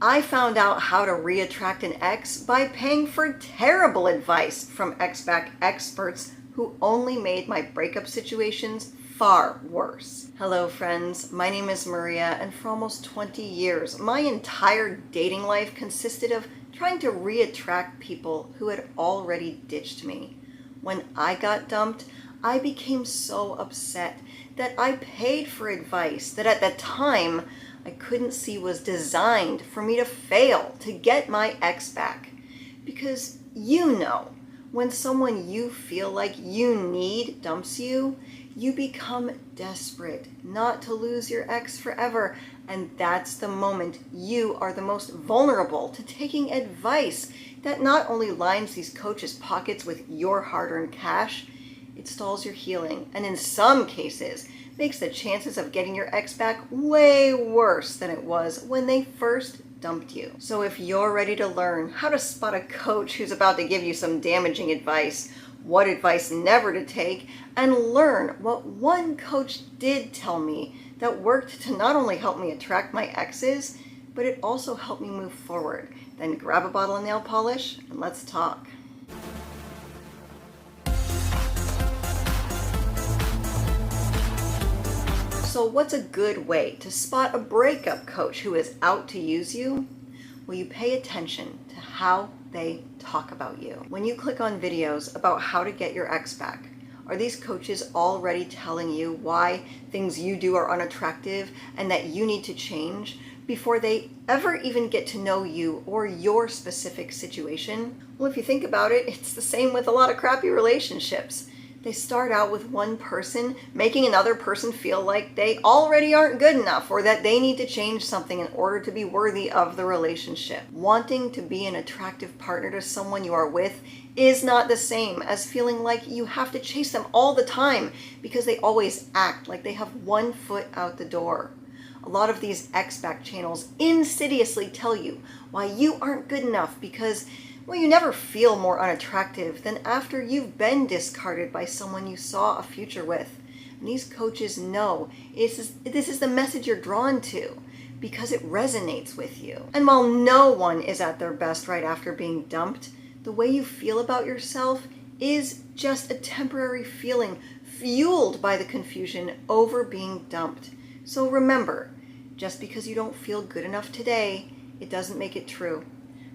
I found out how to re-attract an ex by paying for terrible advice from ex-back experts who only made my breakup situations far worse. Hello friends, my name is Maria, and for almost 20 years, my entire dating life consisted of trying to re-attract people who had already ditched me. When I got dumped, I became so upset that I paid for advice that at the time I couldn't see was designed for me to fail to get my ex back. Because when someone you feel like you need dumps you, you become desperate not to lose your ex forever. And that's the moment you are the most vulnerable to taking advice that not only lines these coaches' pockets with your hard-earned cash, it stalls your healing, and in some cases, makes the chances of getting your ex back way worse than it was when they first dumped you. So if you're ready to learn how to spot a coach who's about to give you some damaging advice, what advice never to take, and learn what one coach did tell me that worked to not only help me attract my exes, but it also helped me move forward, then grab a bottle of nail polish and let's talk. So what's a good way to spot a breakup coach who is out to use you? Well, you pay attention to how they talk about you. When you click on videos about how to get your ex back, are these coaches already telling you why things you do are unattractive and that you need to change before they ever even get to know you or your specific situation? Well, if you think about it, it's the same with a lot of crappy relationships. They start out with one person making another person feel like they already aren't good enough or that they need to change something in order to be worthy of the relationship. Wanting to be an attractive partner to someone you are with is not the same as feeling like you have to chase them all the time because they always act like they have one foot out the door. A lot of these ex-back channels insidiously tell you why you aren't good enough because you never feel more unattractive than after you've been discarded by someone you saw a future with. And these coaches know this is the message you're drawn to because it resonates with you. And while no one is at their best right after being dumped, the way you feel about yourself is just a temporary feeling fueled by the confusion over being dumped. So remember, just because you don't feel good enough today, it doesn't make it true.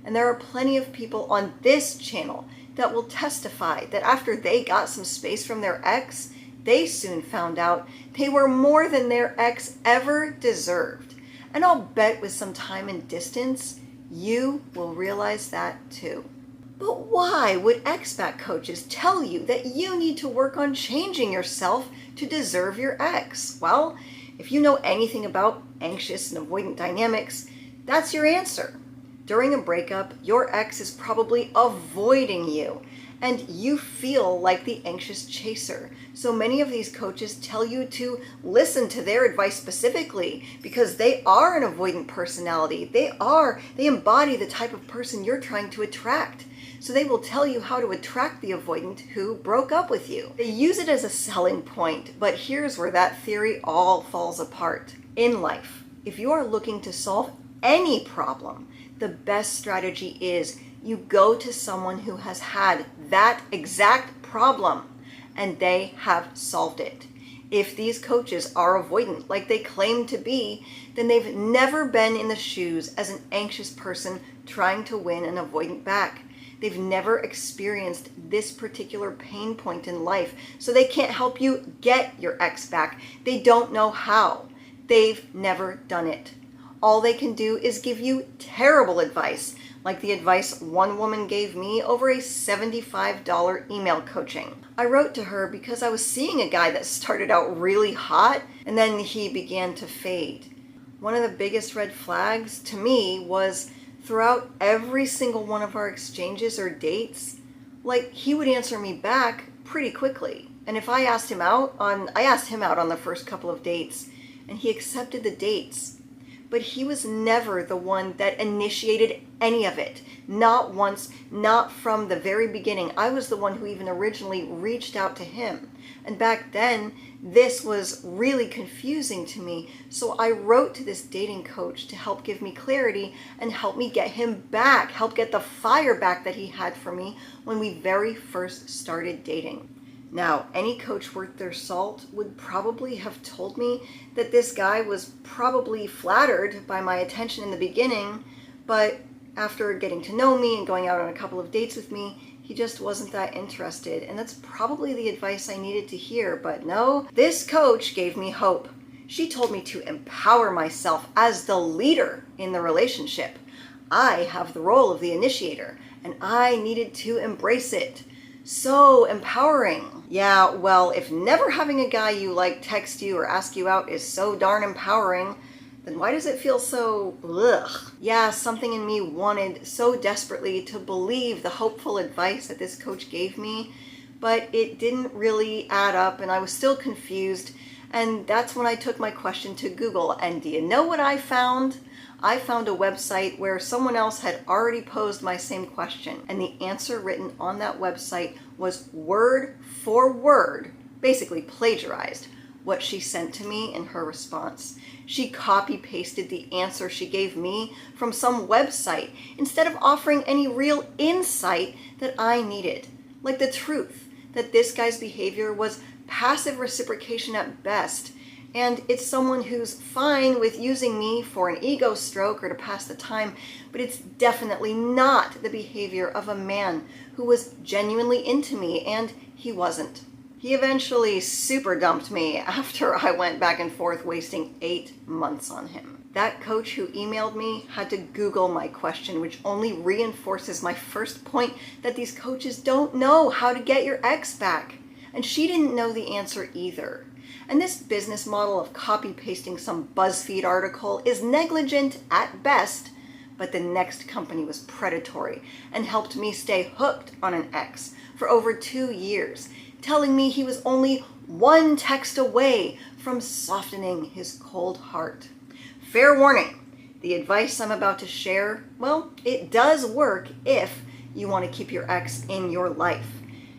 And there are plenty of people on this channel that will testify that after they got some space from their ex, they soon found out they were more than their ex ever deserved. And I'll bet with some time and distance, you will realize that too. But why would ex-back coaches tell you that you need to work on changing yourself to deserve your ex? Well, if you know anything about anxious and avoidant dynamics, that's your answer. During a breakup, your ex is probably avoiding you, and you feel like the anxious chaser. So many of these coaches tell you to listen to their advice specifically because they are an avoidant personality. They embody the type of person you're trying to attract. So they will tell you how to attract the avoidant who broke up with you. They use it as a selling point, but here's where that theory all falls apart. In life, if you are looking to solve any problem, the best strategy is you go to someone who has had that exact problem and they have solved it. If these coaches are avoidant like they claim to be, then they've never been in the shoes as an anxious person trying to win an avoidant back. They've never experienced this particular pain point in life, so they can't help you get your ex back. They don't know how. They've never done it. All they can do is give you terrible advice, like the advice one woman gave me over a $75 email coaching. I wrote to her because I was seeing a guy that started out really hot and then he began to fade. One of the biggest red flags to me was throughout every single one of our exchanges or dates, like he would answer me back pretty quickly. And if I asked him out on the first couple of dates and he accepted the dates. but he was never the one that initiated any of it. Not once, not from the very beginning. I was the one who even originally reached out to him. And back then, this was really confusing to me. So I wrote to this dating coach to help give me clarity and help me get him back, help get the fire back that he had for me when we very first started dating. Now, any coach worth their salt would probably have told me that this guy was probably flattered by my attention in the beginning, but after getting to know me and going out on a couple of dates with me, he just wasn't that interested. And that's probably the advice I needed to hear. But no, this coach gave me hope. She told me to empower myself as the leader in the relationship. I have the role of the initiator, and I needed to embrace it. So empowering. Yeah, well, if never having a guy you like text you or ask you out is so darn empowering, then why does it feel so ugh? Yeah, something in me wanted so desperately to believe the hopeful advice that this coach gave me, but it didn't really add up and I was still confused. And that's when I took my question to Google. And do you know what I found? I found a website where someone else had already posed my same question. And the answer written on that website was word for word, basically plagiarized what she sent to me in her response. She copy-pasted the answer she gave me from some website instead of offering any real insight that I needed. Like the truth that this guy's behavior was passive reciprocation at best, and it's someone who's fine with using me for an ego stroke or to pass the time, but it's definitely not the behavior of a man who was genuinely into me, and he wasn't. He eventually super dumped me after I went back and forth, wasting 8 months on him. That coach who emailed me had to Google my question, which only reinforces my first point that these coaches don't know how to get your ex back. And she didn't know the answer either. And this business model of copy-pasting some BuzzFeed article is negligent at best, but the next company was predatory and helped me stay hooked on an ex for over 2 years, telling me he was only one text away from softening his cold heart. Fair warning, the advice I'm about to share, well, it does work if you want to keep your ex in your life.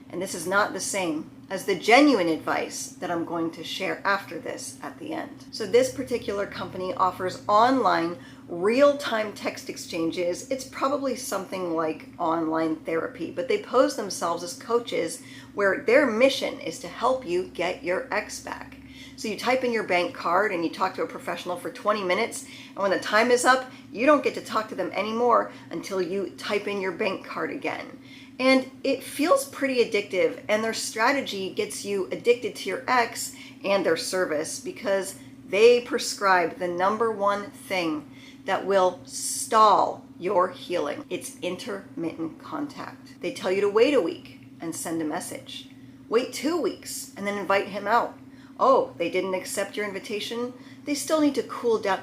And this is not the same as the genuine advice that I'm going to share after this at the end. So this particular company offers online real-time text exchanges. It's probably something like online therapy, but they pose themselves as coaches where their mission is to help you get your ex back. So you type in your bank card and you talk to a professional for 20 minutes, and when the time is up, you don't get to talk to them anymore until you type in your bank card again. And it feels pretty addictive, and their strategy gets you addicted to your ex and their service because they prescribe the number one thing that will stall your healing. It's intermittent contact. They tell you to wait a week and send a message. Wait 2 weeks and then invite him out. Oh, they didn't accept your invitation? They still need to cool down.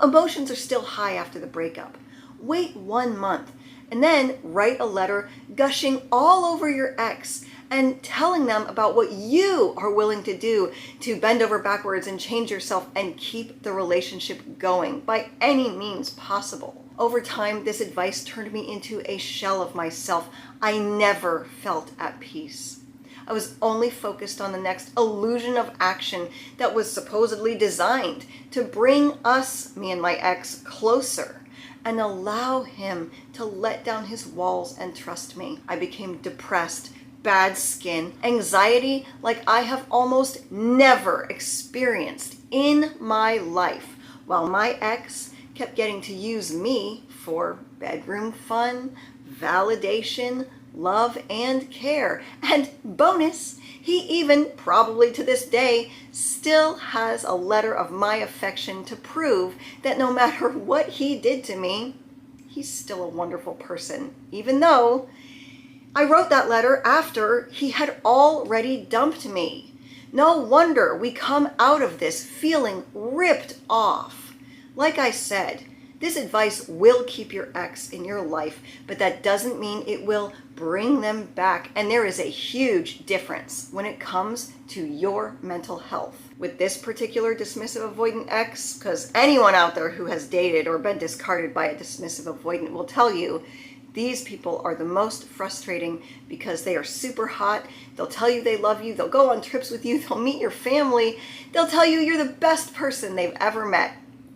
Emotions are still high after the breakup. Wait 1 month. And then write a letter gushing all over your ex and telling them about what you are willing to do to bend over backwards and change yourself and keep the relationship going by any means possible. Over time, this advice turned me into a shell of myself. I never felt at peace. I was only focused on the next illusion of action that was supposedly designed to bring us, me and my ex, closer, and allow him to let down his walls and trust me. I became depressed, bad skin, anxiety like I have almost never experienced in my life, while my ex kept getting to use me for bedroom fun, validation, love, and care. And bonus, he even, probably to this day, still has a letter of my affection to prove that no matter what he did to me, he's still a wonderful person, even though I wrote that letter after he had already dumped me. No wonder we come out of this feeling ripped off. Like I said, This advice will keep your ex in your life, but that doesn't mean it will bring them back. And there is a huge difference when it comes to your mental health. With this particular dismissive avoidant ex, because anyone out there who has dated or been discarded by a dismissive avoidant will tell you these people are the most frustrating because they are super hot. They'll tell you they love you. They'll go on trips with you. They'll meet your family. They'll tell you you're the best person they've ever met.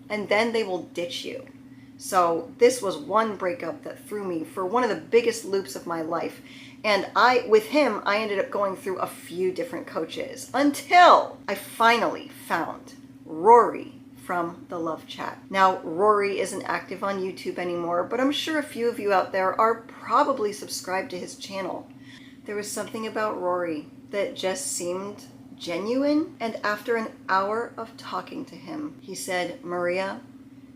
And then they will ditch you. So this was one breakup that threw me for one of the biggest loops of my life. And with him, I ended up going through a few different coaches until I finally found Rory from the Love Chat. Now, Rory isn't active on YouTube anymore, but I'm sure a few of you out there are probably subscribed to his channel. There was something about Rory that just seemed genuine, and after an hour of talking to him, he said, "Maria,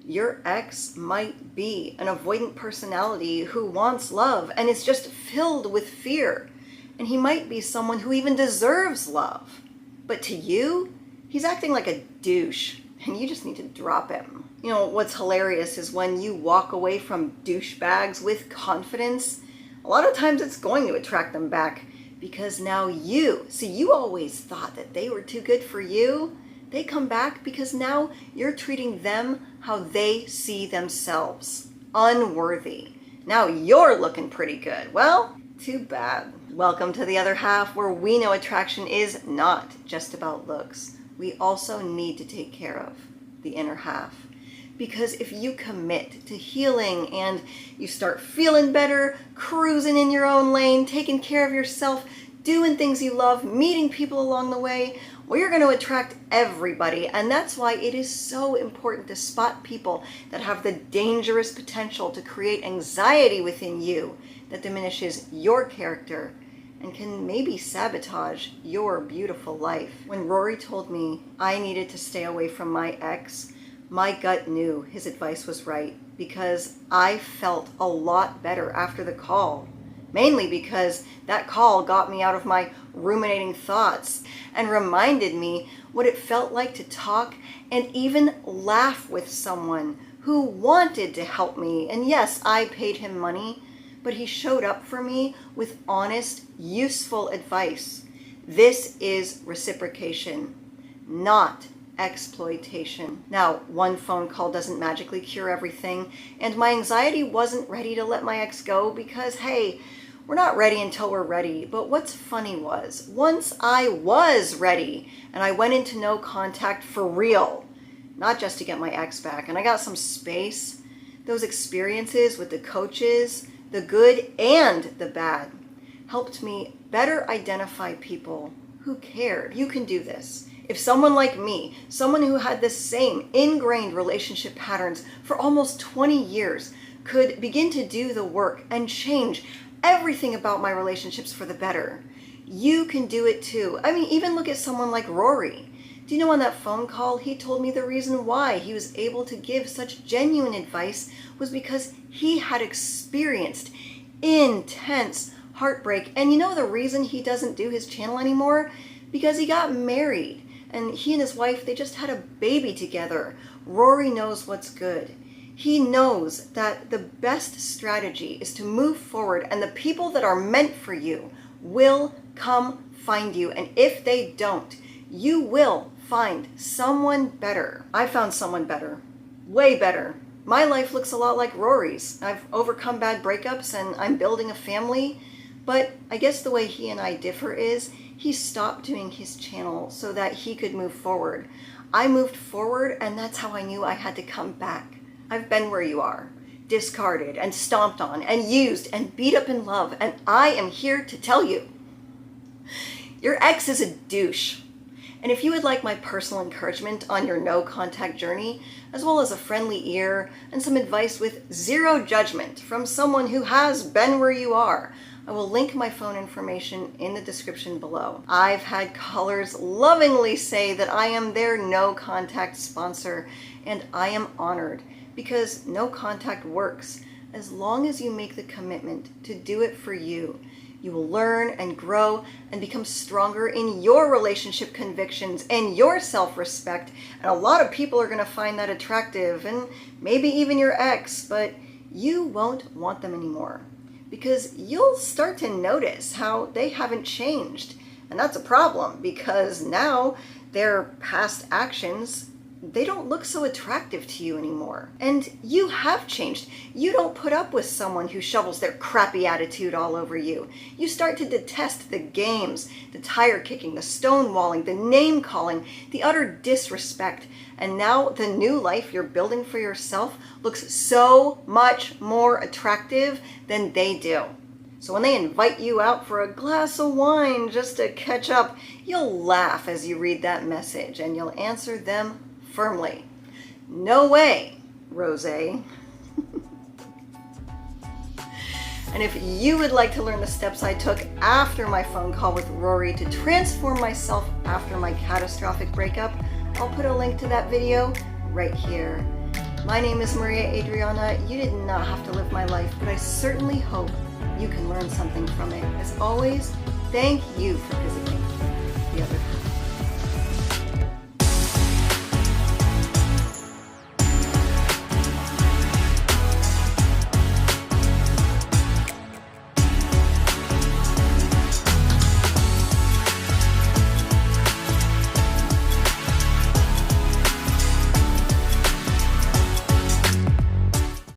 your ex might be an avoidant personality who wants love and is just filled with fear, and he might be someone who even deserves love. But to you, he's acting like a douche, and you just need to drop him." You know, what's hilarious is when you walk away from douchebags with confidence, a lot of times it's going to attract them back, because now you always thought that they were too good for you. They come back because now you're treating them how they see themselves. Unworthy. Now you're looking pretty good. Well, too bad. Welcome to the other half, where we know attraction is not just about looks. We also need to take care of the inner half. Because if you commit to healing and you start feeling better, cruising in your own lane, taking care of yourself, doing things you love, meeting people along the way, well, you're going to attract everybody. And that's why it is so important to spot people that have the dangerous potential to create anxiety within you that diminishes your character and can maybe sabotage your beautiful life. When Rory told me I needed to stay away from my ex, my gut knew his advice was right, because I felt a lot better after the call. Mainly because that call got me out of my ruminating thoughts and reminded me what it felt like to talk and even laugh with someone who wanted to help me. And yes, I paid him money, but he showed up for me with honest, useful advice. This is reciprocation, not exploitation. Now, one phone call doesn't magically cure everything, and my anxiety wasn't ready to let my ex go because, hey, we're not ready until we're ready. But what's funny was, once I was ready and I went into no contact for real, not just to get my ex back, and I got some space, those experiences with the coaches, the good and the bad, helped me better identify people who cared. You can do this. If someone like me, someone who had the same ingrained relationship patterns for almost 20 years, could begin to do the work and change everything about my relationships for the better, you can do it too. I mean, even look at someone like Rory. Do you know, on that phone call, he told me the reason why he was able to give such genuine advice was because he had experienced intense heartbreak. And you know the reason he doesn't do his channel anymore? Because he got married. And he and his wife, they just had a baby together. Rory knows what's good. He knows that the best strategy is to move forward, and the people that are meant for you will come find you. And if they don't, you will find someone better. I found someone better, way better. My life looks a lot like Rory's. I've overcome bad breakups and I'm building a family. But I guess the way he and I differ is he stopped doing his channel so that he could move forward. I moved forward, and that's how I knew I had to come back. I've been where you are, discarded and stomped on and used and beat up in love, and I am here to tell you, your ex is a douche. And if you would like my personal encouragement on your no contact journey, as well as a friendly ear and some advice with zero judgment from someone who has been where you are, I will link my phone information in the description below. I've had callers lovingly say that I am their no contact sponsor, and I am honored, because no contact works as long as you make the commitment to do it for you. You will learn and grow and become stronger in your relationship convictions and your self-respect. And a lot of people are going to find that attractive, and maybe even your ex, but you won't want them anymore because you'll start to notice how they haven't changed. And that's a problem because now their past actions, they don't look so attractive to you anymore. And you have changed. You don't put up with someone who shovels their crappy attitude all over you. You start to detest the games, the tire kicking, the stonewalling, the name calling, the utter disrespect. And now the new life you're building for yourself looks so much more attractive than they do. So when they invite you out for a glass of wine just to catch up, you'll laugh as you read that message and you'll answer them firmly. No way, Rosé. And if you would like to learn the steps I took after my phone call with Rory to transform myself after my catastrophic breakup, I'll put a link to that video right here. My name is Maria Adriana. You did not have to live my life, but I certainly hope you can learn something from it. As always, thank you for visiting.